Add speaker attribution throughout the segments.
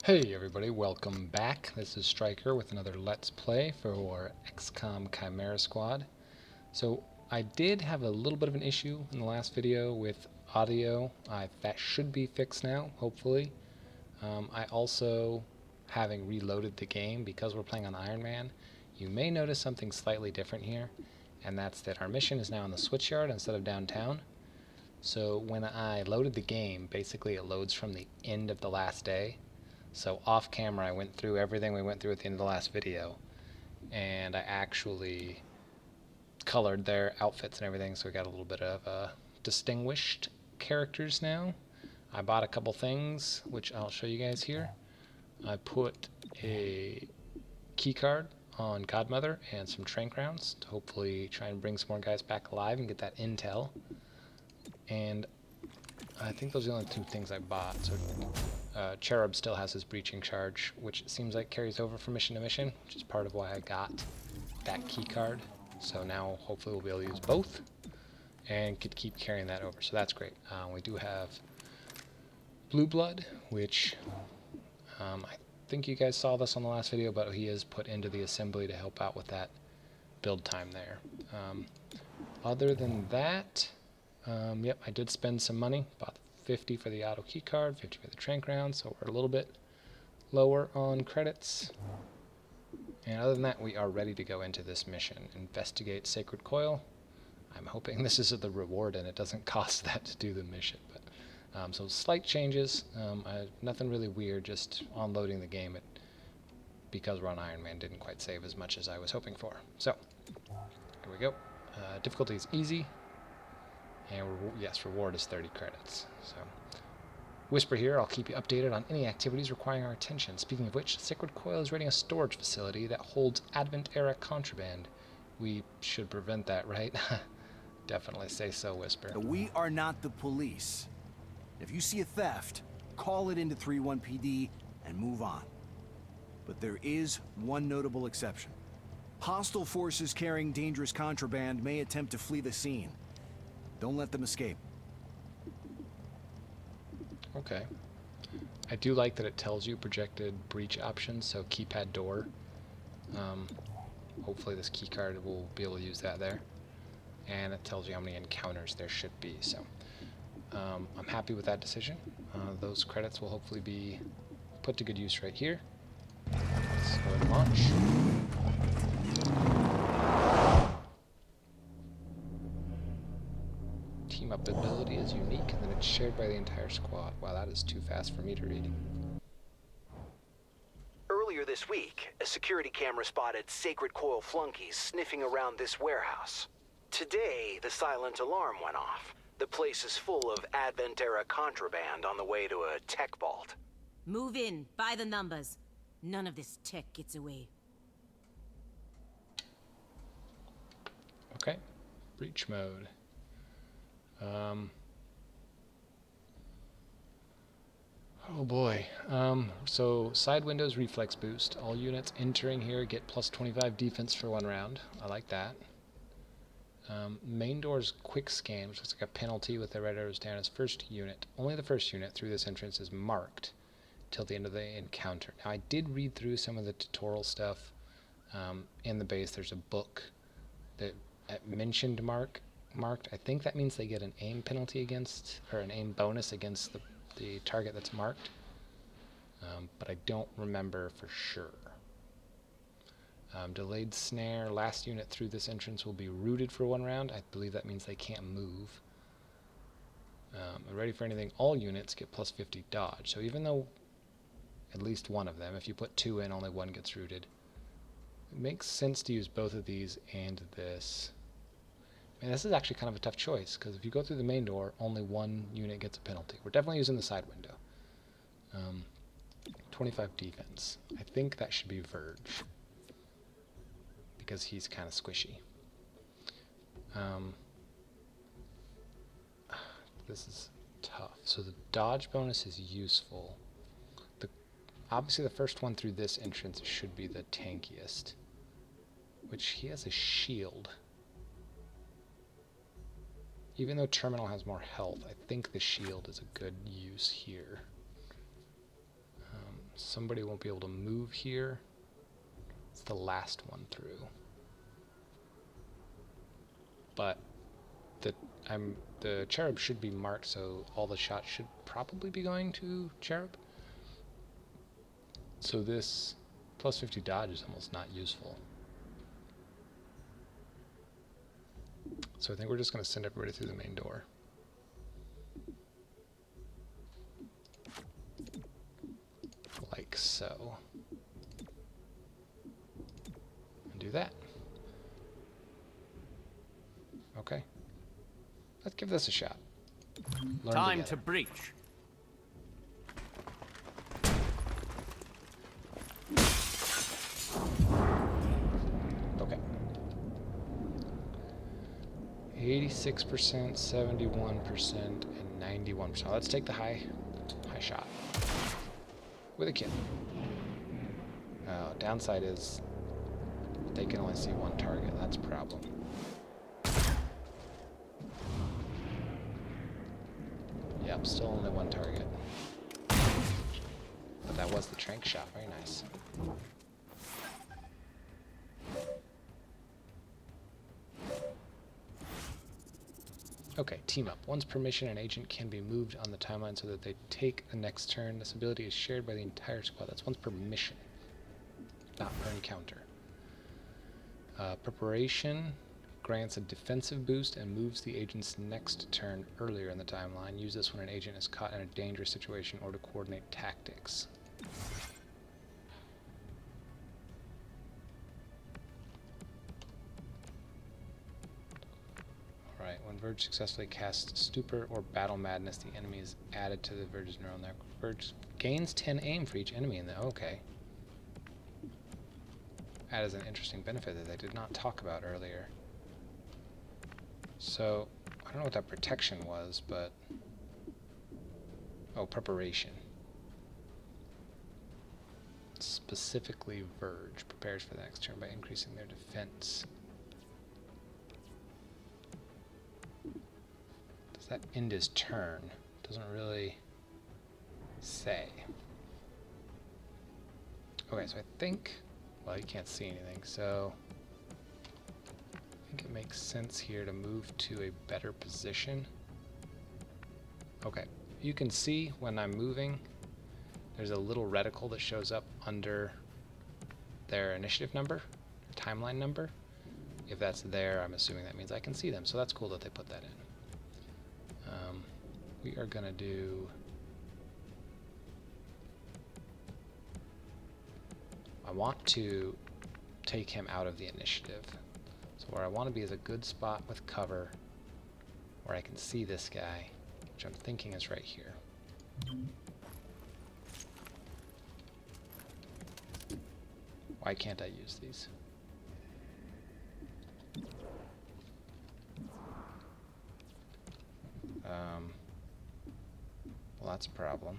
Speaker 1: Hey everybody, welcome back. This is Striker with another Let's Play for XCOM Chimera Squad. So I did have a little bit of an issue in the last video with audio. That should be fixed now, hopefully. I also, having reloaded the game, because we're playing on Iron Man, you may notice something slightly different here, and that's that our mission is now in the switchyard instead of downtown. So when I loaded the game, basically it loads from the end of the last day. So off camera I went through everything we went through at the end of the last video, and I actually colored their outfits and everything, so we got a little bit of distinguished characters now. I bought a couple things, which I'll show you guys here. I put a keycard on Godmother and some trank rounds to hopefully try and bring some more guys back alive and get that intel. And I think those are the only two things I bought. So Cherub still has his breaching charge, which it seems like carries over from mission to mission, which is part of why I got that key card. So now hopefully we'll be able to use both and could keep carrying that over. So that's great. We do have Blue Blood, which I think you guys saw this on the last video, but he is put into the assembly to help out with that build time there. Other than that, yep, I did spend some money. Bought 50 for the auto key card, 50 for the trank round, so we're a little bit lower on credits. And other than that, we are ready to go into this mission. Investigate Sacred Coil. I'm hoping this is the reward and it doesn't cost that to do the mission. But so slight changes, nothing really weird, just unloading the game. Because we're on Iron Man, didn't quite save as much as I was hoping for. So, here we go. Difficulty is easy. And yes, reward is 30 credits. So, Whisper here, I'll keep you updated on any activities requiring our attention. Speaking of which, Sacred Coil is raiding a storage facility that holds Advent-era contraband. We should prevent that, right? Definitely say so, Whisper.
Speaker 2: We are not the police. If you see a theft, call it into 3-1 PD and move on. But there is one notable exception. Hostile forces carrying dangerous contraband may attempt to flee the scene. Don't let them escape.
Speaker 1: Okay. I do like that it tells you projected breach options, so keypad door. Hopefully this keycard will be able to use that there. And it tells you how many encounters there should be, so I'm happy with that decision. Those credits will hopefully be put to good use right here. Let's go and launch. Team up ability is unique, and then it's shared by the entire squad. Wow, that is too fast for me to read.
Speaker 3: Earlier this week, a security camera spotted Sacred Coil flunkies sniffing around this warehouse. Today, the silent alarm went off. The place is full of Advent-era contraband on the way to a tech vault.
Speaker 4: Move in, by the numbers. None of this tech gets away.
Speaker 1: Okay, breach mode. Oh boy. So side windows reflex boost. All units entering here get plus 25 defense for 1 round. I like that. Main door's quick scan, which looks like a penalty with the red arrows down as first unit. Only the first unit through this entrance is marked till the end of the encounter. Now I did read through some of the tutorial stuff. In the base there's a book that mentioned marked. I think that means they get an aim penalty against, or an aim bonus against the target that's marked. But I don't remember for sure. Delayed snare. Last unit through this entrance will be rooted for 1 round. I believe that means they can't move. Ready for anything. All units get plus 50 dodge. So even though at least one of them, if you put 2 in, only 1 gets rooted. It makes sense to use both of these and this. And this is actually kind of a tough choice, because if you go through the main door, only 1 unit gets a penalty. We're definitely using the side window. 25 defense. I think that should be Verge, because he's kind of squishy. This is tough. So the dodge bonus is useful. Obviously the first one through this entrance should be the tankiest, which he has a shield. Even though Terminal has more health, I think the shield is a good use here. somebody won't be able to move here. It's the last one through. But the cherub should be marked, so all the shots should probably be going to cherub. So this plus 50 dodge is almost not useful. So I think we're just going to send everybody through the main door. Like so. And do that. Okay. Let's give this a shot. Learn
Speaker 5: Time
Speaker 1: together.
Speaker 5: to breach.
Speaker 1: Okay. 86%, 71%, and 91%. Let's take the high shot. With a kill. Downside is they can only see one target. That's a problem. Yep, still only one target. But that was the trank shot. Very nice. Okay, team up. Once permission, an agent can be moved on the timeline so that they take the next turn. This ability is shared by the entire squad. That's once per mission, not per encounter. Preparation grants a defensive boost and moves the agent's next turn earlier in the timeline. Use this when an agent is caught in a dangerous situation or to coordinate tactics. Alright, when Verge successfully casts Stupor or Battle Madness, the enemy is added to the Verge's neural network. Verge gains 10 aim for each enemy in the... Okay. That is an interesting benefit that they did not talk about earlier. So, I don't know what that protection was, but... Oh, preparation. Specifically, Verge prepares for the next turn by increasing their defense. Does that end his turn? Doesn't really say. Okay, so I think... Well, you can't see anything, so... I think it makes sense here to move to a better position. Okay, you can see when I'm moving, there's a little reticle that shows up under their initiative number, timeline number. If that's there, I'm assuming that means I can see them, so that's cool that they put that in. We are going to do... I want to take him out of the initiative. So where I want to be is a good spot with cover where I can see this guy, which I'm thinking is right here. Why can't I use these? Well, that's a problem.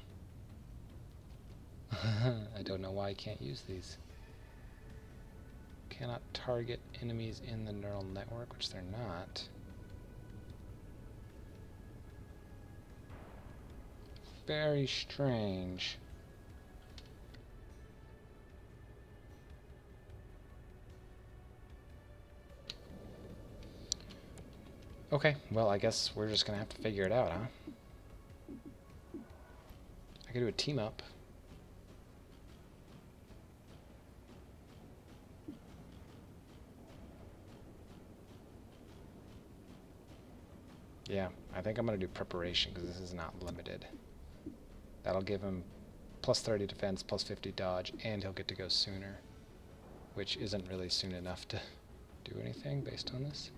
Speaker 1: I don't know why I can't use these. Cannot target enemies in the neural network, which they're not. Very strange. Okay, well, I guess we're just gonna have to figure it out, huh? I could do a team up. Yeah, I think I'm going to do preparation because this is not limited. That'll give him plus 30 defense, plus 50 dodge, and he'll get to go sooner. Which isn't really soon enough to do anything based on this.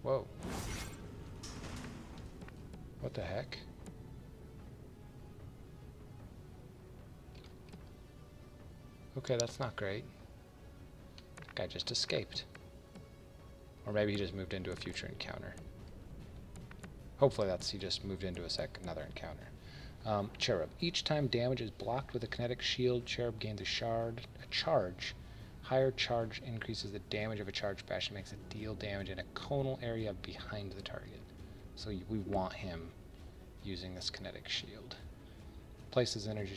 Speaker 1: Whoa. What the heck? Okay, that's not great. Guy just escaped. Or maybe he just moved into a future encounter. Hopefully he just moved into another encounter. Cherub. Each time damage is blocked with a kinetic shield, Cherub gains a charge. Higher charge increases the damage of a charge bash and makes it deal damage in a conal area behind the target. So we want him using this kinetic shield. Places energy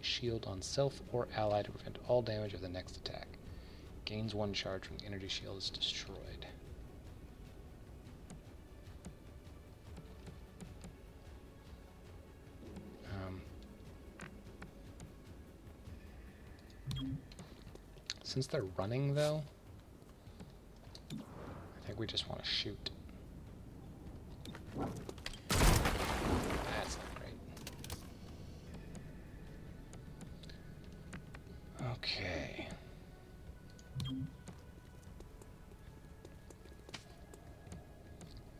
Speaker 1: shield on self or ally to prevent all damage of the next attack. Gains 1 charge when the energy shield is destroyed. Since they're running, though, I think we just want to shoot. That's not great. Okay.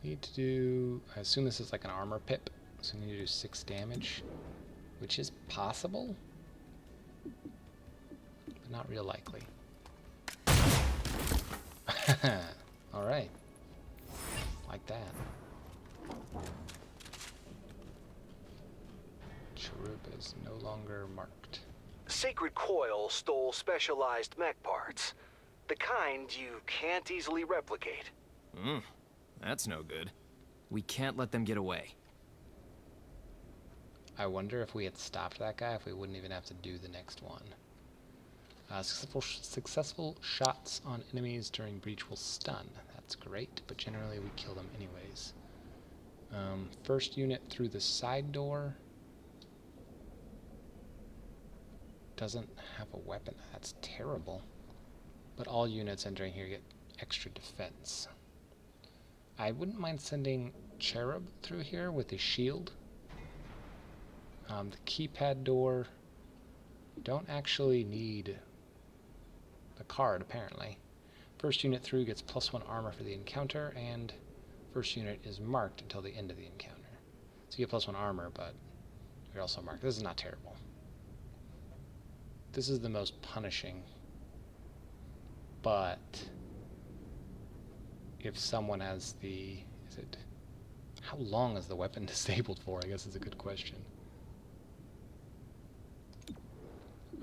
Speaker 1: Need to do... I assume this is like an armor pip, so we need to do 6 damage, which is possible, but not real likely. Alright. Like that. Cherub is no longer marked.
Speaker 3: Sacred Coil stole specialized mech parts. The kind you can't easily replicate.
Speaker 5: That's no good. We can't let them get away.
Speaker 1: I wonder if we had stopped that guy, if we wouldn't even have to do the next one. Successful shots on enemies during breach will stun. That's great, but generally we kill them anyways. First unit through the side door doesn't have a weapon. That's terrible. But all units entering here get extra defense. I wouldn't mind sending Cherub through here with his shield. The keypad door don't actually need the card, apparently. First unit through gets +1 armor for the encounter, and first unit is marked until the end of the encounter. So you get +1 armor, but you're also marked. This is not terrible. This is the most punishing, but if someone has the... how long is the weapon disabled for, I guess is a good question.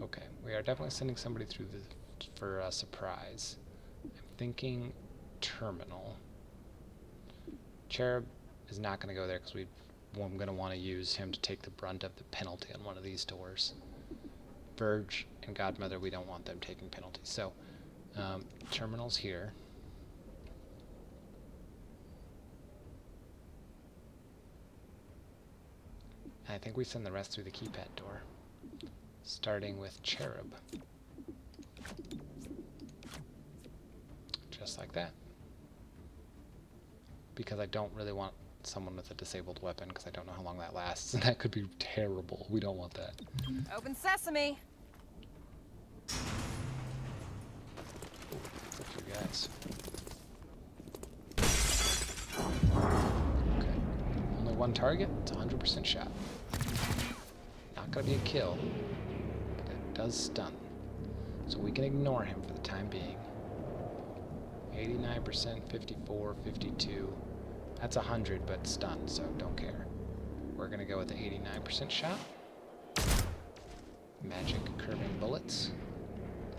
Speaker 1: Okay, we are definitely sending somebody through for a surprise. I'm thinking terminal. Cherub is not going to go there because I'm going to want to use him to take the brunt of the penalty on one of these doors. Verge and Godmother, we don't want them taking penalties. So, terminal's here. And I think we send the rest through the keypad door, starting with Cherub. Just like that. Because I don't really want someone with a disabled weapon, because I don't know how long that lasts, and that could be terrible. We don't want that.
Speaker 6: Open sesame.
Speaker 1: Look for you guys. Okay. Only 1 target. It's a 100% shot. Not gonna be a kill, but it does stun. So we can ignore him for the time being. 89%, 54, 52. That's 100, but stunned, so don't care. We're gonna go with the 89% shot. Magic curving bullets.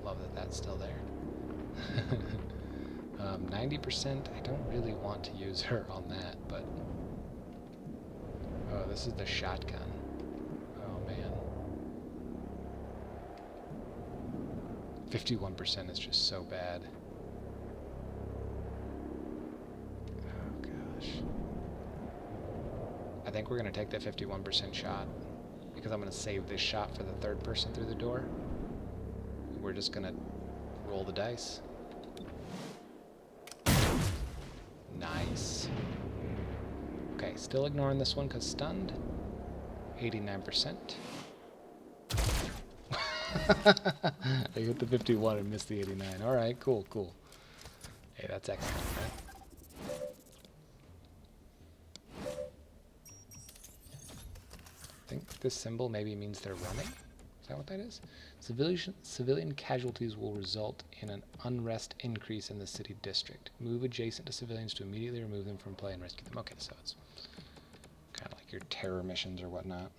Speaker 1: Love that that's still there. 90%, I don't really want to use her on that, but... Oh, this is the shotgun. Oh, man. 51% is just so bad. Oh, gosh. I think we're going to take that 51% shot, because I'm going to save this shot for the third person through the door. We're just going to roll the dice. Nice. Okay, still ignoring this one because stunned. 89%. I hit the 51 and missed the 89. Alright, cool, cool. Hey, that's excellent, right? I think this symbol maybe means they're running. Is that what that is? Civilian casualties will result in an unrest increase in the city district. Move adjacent to civilians to immediately remove them from play and rescue them. Okay, so it's kind of like your terror missions or whatnot.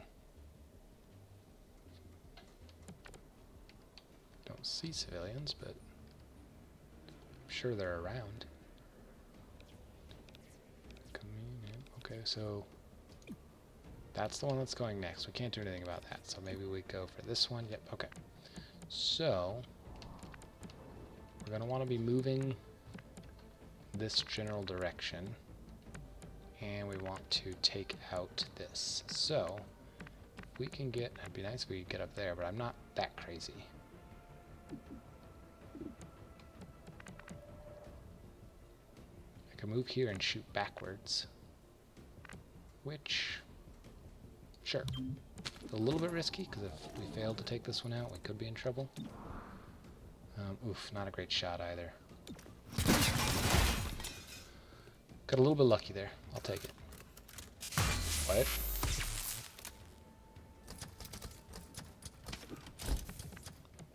Speaker 1: Don't see civilians, but I'm sure they're around. Okay, so That's the one that's going next. We can't do anything about that. So maybe we go for this one. Yep, okay. So, we're going to want to be moving this general direction. And we want to take out this. So, if we can get... It'd be nice if we could get up there, but I'm not that crazy. I can move here and shoot backwards. Which... Sure. A little bit risky, because if we fail to take this one out, we could be in trouble. Oof, not a great shot either. Got a little bit lucky there. I'll take it. What?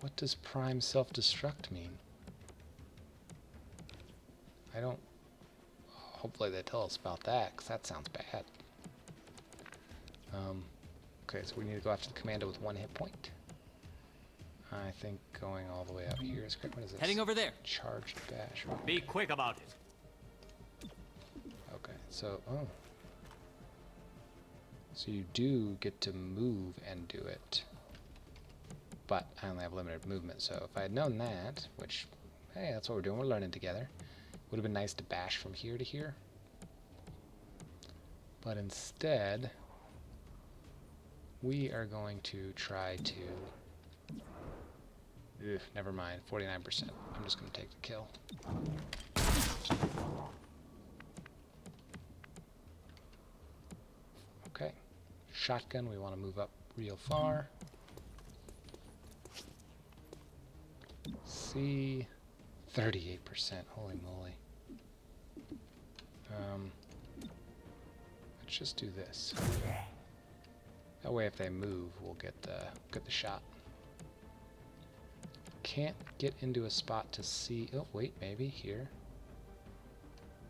Speaker 1: What does prime self-destruct mean? I don't... Hopefully they tell us about that, because that sounds bad. Okay, so we need to go after the commando with 1 hit point. I think going all the way out here is great. What is this?
Speaker 5: Heading over there.
Speaker 1: Charged bash.
Speaker 6: Be quick about it.
Speaker 1: Okay, so, oh. So you do get to move and do it. But I only have limited movement, so if I had known that, which, hey, that's what we're doing, we're learning together. Would have been nice to bash from here to here. But instead, we are going to try to... Ugh, never mind, 49%. I'm just going to take the kill. Okay. Shotgun, we want to move up real far. C, 38%. Holy moly. Let's just do this. That way, if they move, we'll get the shot. Can't get into a spot to see. Oh wait, maybe here.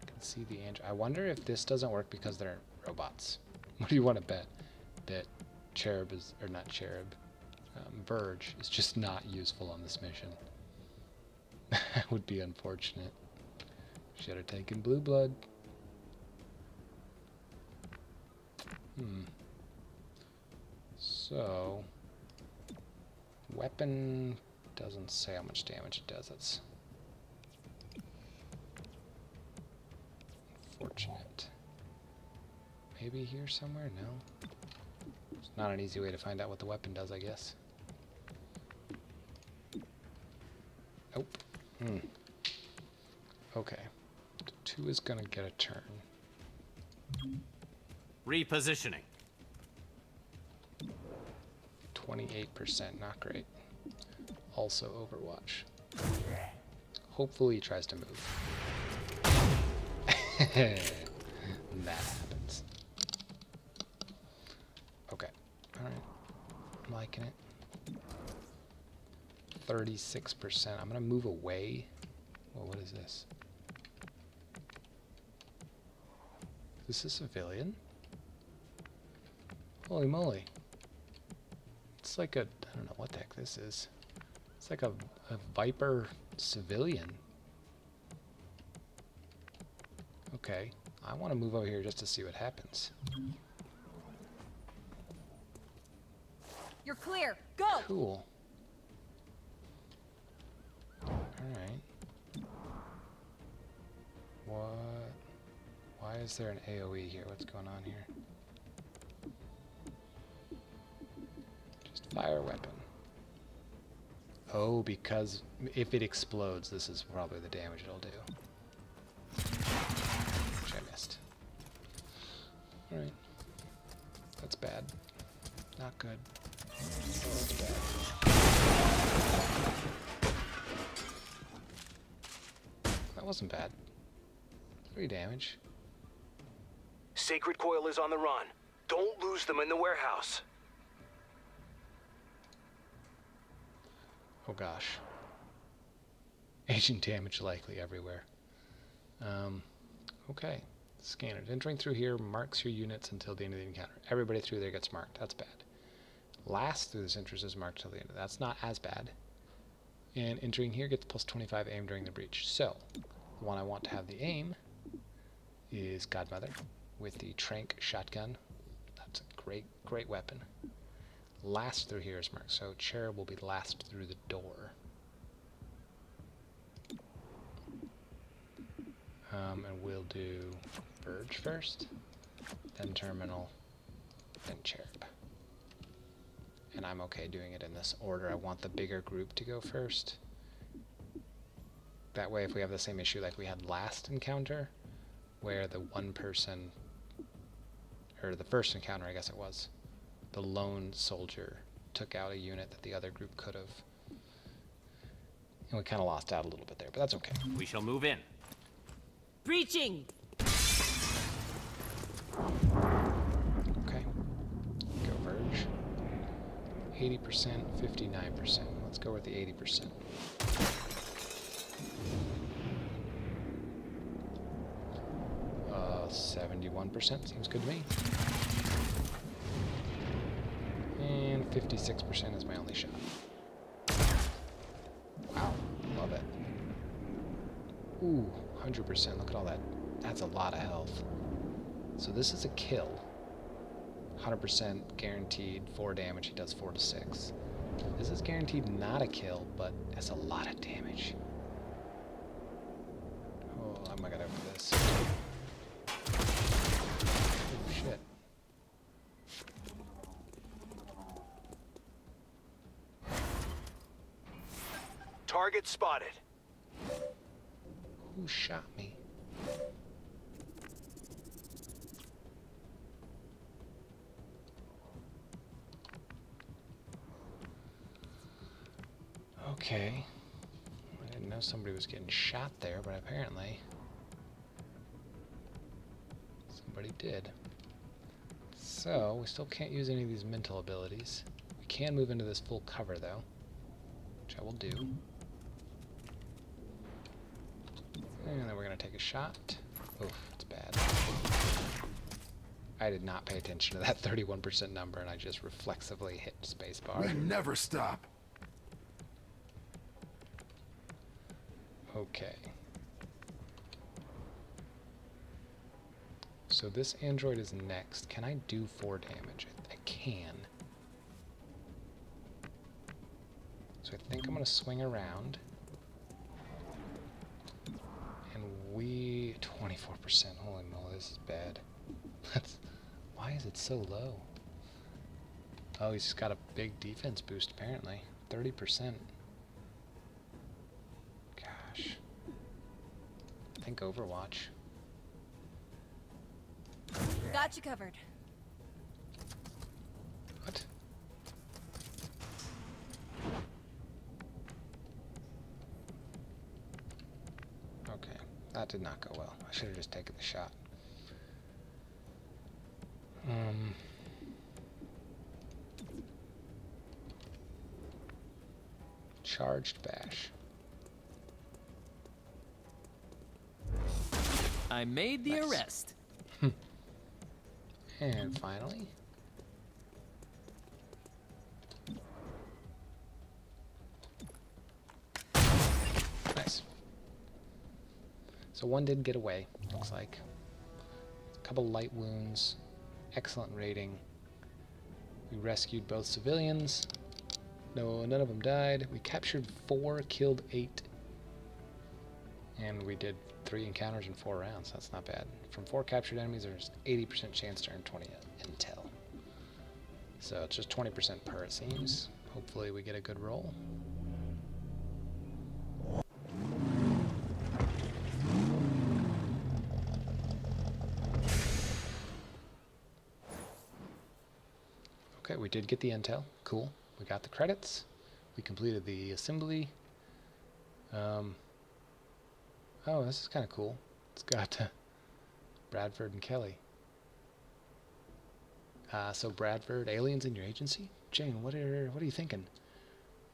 Speaker 1: Can see the angel. I wonder if this doesn't work because they're robots. What do you want to bet? That Cherub is, or not Cherub, Verge is just not useful on this mission. That would be unfortunate. Should have taken Blue Blood. So, weapon doesn't say how much damage it does. That's unfortunate. Maybe here somewhere? No. It's not an easy way to find out what the weapon does, I guess. Nope. Okay. 2 is gonna get a turn.
Speaker 6: Repositioning.
Speaker 1: 28%, not great. Also Overwatch. Hopefully he tries to move. That happens. Okay. Alright. I'm liking it. 36%. I'm gonna move away. Well, what is this? Is this a civilian? Holy moly. It's like a, I don't know what the heck this is. It's like a Viper civilian. Okay, I want to move over here just to see what happens.
Speaker 7: You're clear. Go!
Speaker 1: Cool. Alright. What? Why is there an AoE here? What's going on here? Just fire weapon. Oh, because if it explodes, this is probably the damage it'll do. Which I missed. Alright. That's bad. Not good. That's bad. 'Wasn't bad. 3 damage.
Speaker 3: Sacred Coil is on the run. Don't lose them in the warehouse.
Speaker 1: Oh gosh. Agent damage likely everywhere. Okay. Scanners. Entering through here marks your units until the end of the encounter. Everybody through there gets marked. That's bad. Last through this entrance is marked till the end. That's not as bad. And entering here gets plus 25 aim during the breach. So, the one I want to have the aim is Godmother with the Trank shotgun. That's a great weapon. Last through here is marked, so Chimera will be last through the door. And we'll do Verge first, then Terminal, then Cherub. And I'm okay doing it in this order. I want the bigger group to go first. That way, if we have the same issue like we had last encounter, where the one person, or the first encounter I guess it was, the lone soldier took out a unit that the other group could have. And we kind of lost out a little bit there, but that's okay.
Speaker 6: We shall move in.
Speaker 4: Breaching!
Speaker 1: Okay. Go Verge. 80%, 59%. Let's go with the 80%. Uh, 71% seems good to me. And 56% is my only shot. Wow, love it. Ooh, 100%. Look at all that. That's a lot of health. So this is a kill. 100% guaranteed 4 damage. He does 4 to 6. This is guaranteed not a kill, but that's a lot of damage. Oh, I'm not gonna go for this. Oh shit.
Speaker 3: Target spotted.
Speaker 1: Who shot me? Okay. I didn't know somebody was getting shot there, but apparently somebody did. So, we still can't use any of these mental abilities. We can move into this full cover, though, which I will do. And then we're going to take a shot. Oof, it's bad. I did not pay attention to that 31% number, and I just reflexively hit spacebar.
Speaker 8: We never stop.
Speaker 1: Okay. So this android is next. Can I do 4 damage? I can. So I think I'm going to swing around. And we... 24%. Holy moly, this is bad. Why is it so low? Oh, he's got a big defense boost, apparently. 30%. Gosh. Think Overwatch.
Speaker 7: Got you covered.
Speaker 1: What? Okay, that did not go well. I should have just taken the shot. Charged bash.
Speaker 5: I made the
Speaker 1: Nice.
Speaker 5: arrest.
Speaker 1: And finally, nice. So one did get away, looks like. A couple light wounds, excellent rating. We rescued both civilians. No, none of them died. We captured 4, killed 8. And we did 3 encounters in 4 rounds. That's not bad. From 4 captured enemies, there's 80% chance to earn 20 intel. So it's just 20% per, it seems. Hopefully we get a good roll. Okay, we did get the intel. Cool. We got the credits. We completed the assembly. Oh, this is kind of cool. It's got Bradford and Kelly. So Bradford, aliens in your agency? Jane, what are you thinking?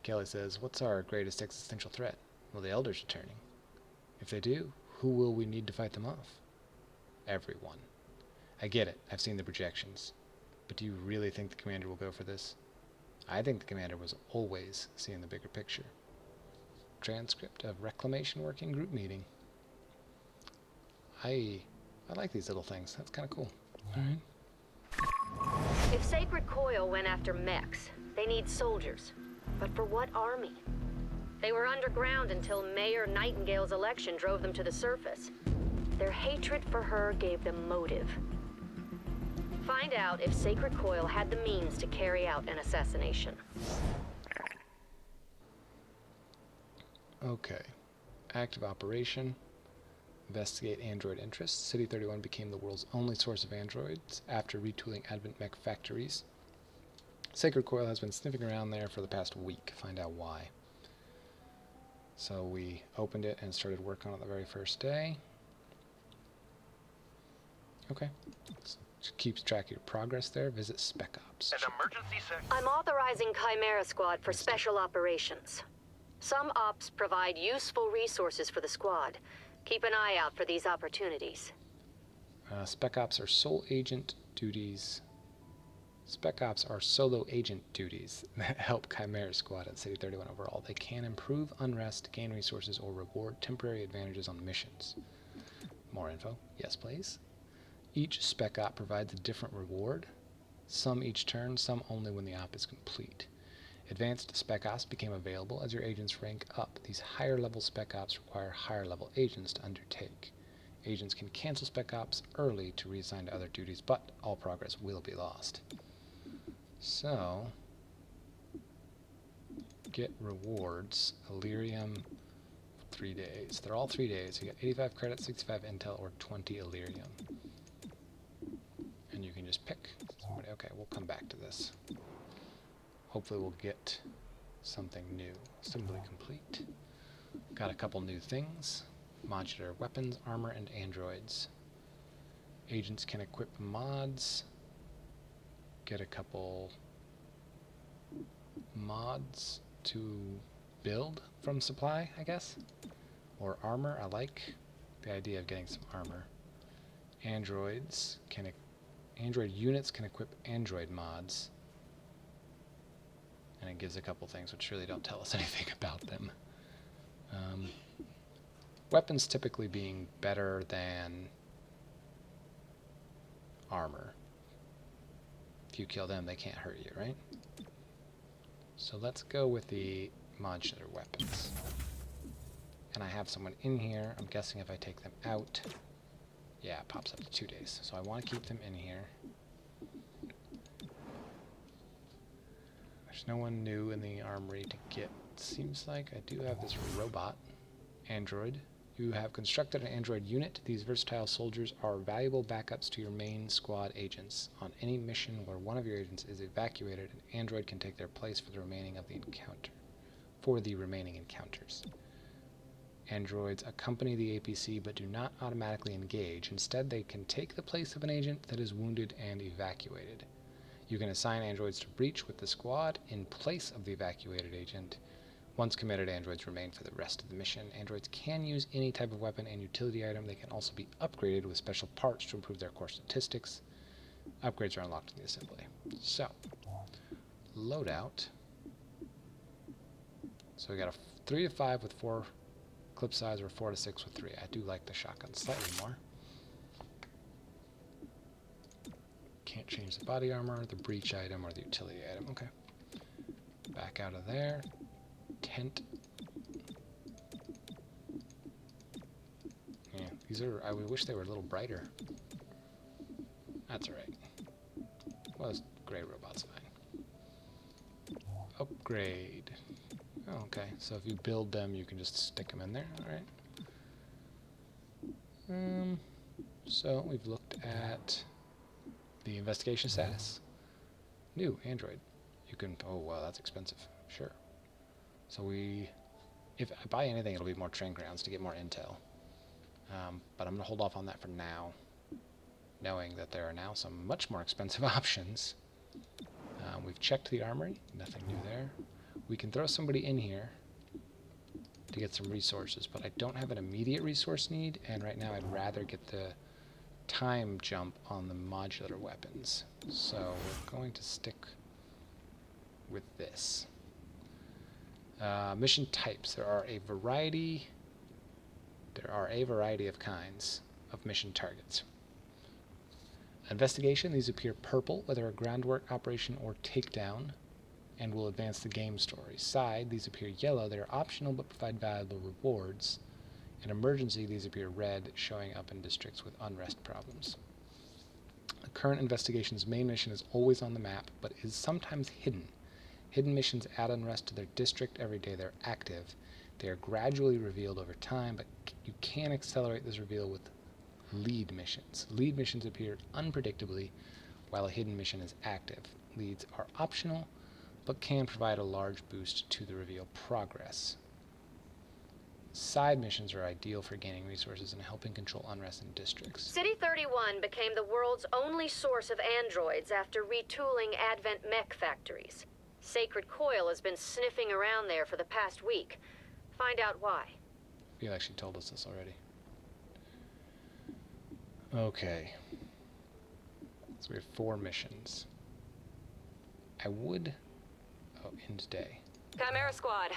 Speaker 1: Kelly says, what's our greatest existential threat? Well, the Elders returning. If they do, who will we need to fight them off? Everyone. I get it. I've seen the projections. But do you really think the commander will go for this? I think the commander was always seeing the bigger picture. Transcript of Reclamation Working Group meeting. I like these little things. That's kind of cool. All right.
Speaker 7: If
Speaker 8: Coil went after mechs. They need soldiers. But for what army? They were underground until Mayor Nightingale's election drove them to the surface. Their hatred for her gave them motive. Find out if Sacred Coil had the means to carry out an assassination.
Speaker 1: Okay. Active operation. Investigate android interests. City 31 became the world's only source of androids after retooling Advent Mech factories. Sacred Coil has been sniffing around there for the past week. Find out why. So we opened it and started work on it the very first day. Okay. Keeps track of your progress there. Visit Spec Ops.
Speaker 9: An emergency
Speaker 8: I'm authorizing Chimera Squad for special operations. Some ops provide useful resources for the squad. Keep an eye out for these opportunities.
Speaker 1: Spec Ops are sole agent duties. Spec Ops are solo agent duties that help Chimera Squad at City 31 overall. They can improve unrest, gain resources, or reward temporary advantages on missions. More info? Yes, please. Each Spec Op provides a different reward. Some each turn, some only when the op is complete. Advanced Spec Ops became available as your agents rank up. These higher level Spec Ops require higher level agents to undertake. Agents can cancel Spec Ops early to reassign to other duties, but all progress will be lost. So, get rewards. Illyrium, 3 days. They're all 3 days. You get 85 credits, 65 intel, or 20 Illyrium. And you can just pick somebody. Okay, we'll come back to this. Hopefully we'll get something new. Assembly complete. Got a couple new things. Modular weapons, armor, and androids. Agents can equip mods. Get a couple mods to build from supply, I guess. Or armor. I like the idea of getting some armor. Android units can equip android mods. And it gives a couple things which really don't tell us anything about them. Weapons typically being better than armor. If you kill them, they can't hurt you, right? So let's go with the modular weapons. And I have someone in here. I'm guessing if I take them out, yeah, it pops up to 2 days. So I want to keep them in here. There's no one new in the armory to get. Seems like I do have this robot. Android. You have constructed an android unit. These versatile soldiers are valuable backups to your main squad agents. On any mission where one of your agents is evacuated, an android can take their place for the remaining encounters. Androids accompany the APC but do not automatically engage. Instead, they can take the place of an agent that is wounded and evacuated. You can assign androids to breach with the squad in place of the evacuated agent. Once committed, androids remain for the rest of the mission. Androids can use any type of weapon and utility item. They can also be upgraded with special parts to improve their core statistics. Upgrades are unlocked in the assembly. So, loadout. So we got a 3 to 5 with 4 clip size or 4 to 6 with 3. I do like the shotgun slightly more. Can't change the body armor, the breach item, or the utility item. Okay. Back out of there. Tent. Yeah, these are, I wish they were a little brighter. That's alright. Well, this gray robot's fine. Upgrade. Oh, okay, so if you build them, you can just stick them in there, alright. So we've looked at the investigation status. New Android. You can, oh wow, that's expensive. Sure. So if I buy anything, it'll be more train grounds to get more intel. But I'm going to hold off on that for now, knowing that there are now some much more expensive options. We've checked the armory, nothing new there. We can throw somebody in here to get some resources, but I don't have an immediate resource need, and right now I'd rather get the time jump on the modular weapons. So we're going to stick with this. Mission types. There are a variety of kinds of mission targets. Investigation, these appear purple, whether a groundwork operation or takedown, and will advance the game story. Side, these appear yellow, they are optional but provide valuable rewards. In emergency, these appear red, showing up in districts with unrest problems. The current investigation's main mission is always on the map, but is sometimes hidden. Hidden missions add unrest to their district every day they're active. They are gradually revealed over time, but you can accelerate this reveal with lead missions. Lead missions appear unpredictably while a hidden mission is active. Leads are optional, but can provide a large boost to the reveal progress. Side missions are ideal for gaining resources and helping control unrest in districts.
Speaker 8: City 31 became the world's only source of androids after retooling Advent mech factories. Sacred Coil has been sniffing around there for the past week. Find out why.
Speaker 1: You actually told us this already. Okay. So we have 4 missions. I would... Oh, end day.
Speaker 9: Chimera Squad.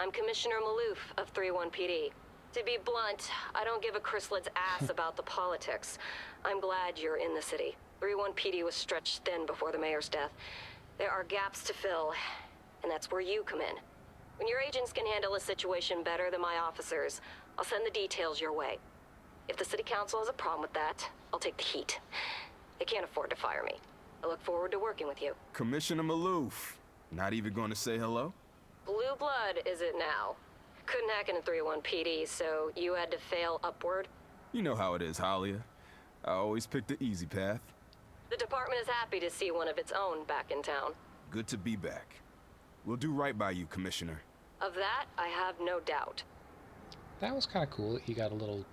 Speaker 9: I'm Commissioner Maloof of 3-1 PD. To be blunt, I don't give a chrysalit's ass about the politics. I'm glad you're in the city. 3-1 PD was stretched thin before the mayor's death. There are gaps to fill, and that's where you come in. When your agents can handle a situation better than my officers, I'll send the details your way. If the city council has a problem with that, I'll take the heat. They can't afford to fire me. I look forward to working with you.
Speaker 10: Commissioner Maloof. Not even going to say hello?
Speaker 9: Blue blood, is it now? Couldn't hack into 3-1 PD, so you had to fail upward?
Speaker 10: You know how it is, Halia. I always pick the easy path.
Speaker 9: The department is happy to see one of its own back in town.
Speaker 10: Good to be back. We'll do right by you, Commissioner.
Speaker 9: Of that, I have no doubt.
Speaker 1: That was kind of cool that he got a little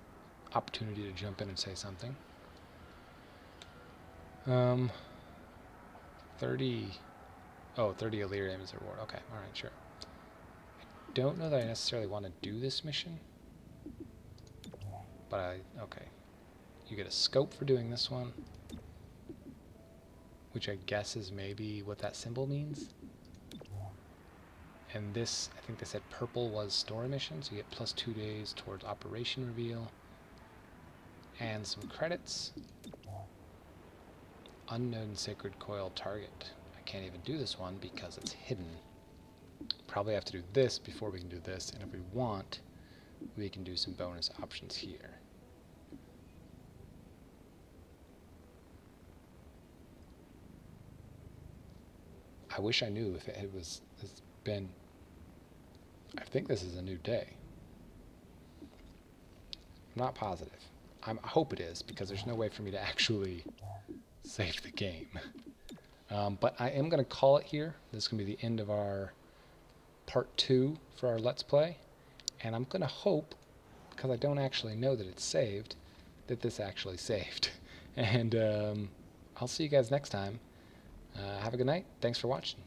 Speaker 1: opportunity to jump in and say something. 30... Oh, 30 Illyrium is the reward. Okay, alright, sure. I don't know that I necessarily want to do this mission. But okay. You get a scope for doing this one. Which I guess is maybe what that symbol means. And this, I think they said purple was story mission, so you get plus 2 days towards operation reveal. And some credits. Unknown Sacred Coil target. I can't even do this one because it's hidden. Probably have to do this before we can do this, and if we want, we can do some bonus options here. I wish I knew if it was it's been... I think this is a new day. I'm not positive. I hope it is, because there's no way for me to actually save the game. But I am going to call it here. This is going to be the end of our part 2 for our Let's Play. And I'm going to hope, because I don't actually know that it's saved, that this actually saved. And I'll see you guys next time. Have a good night. Thanks for watching.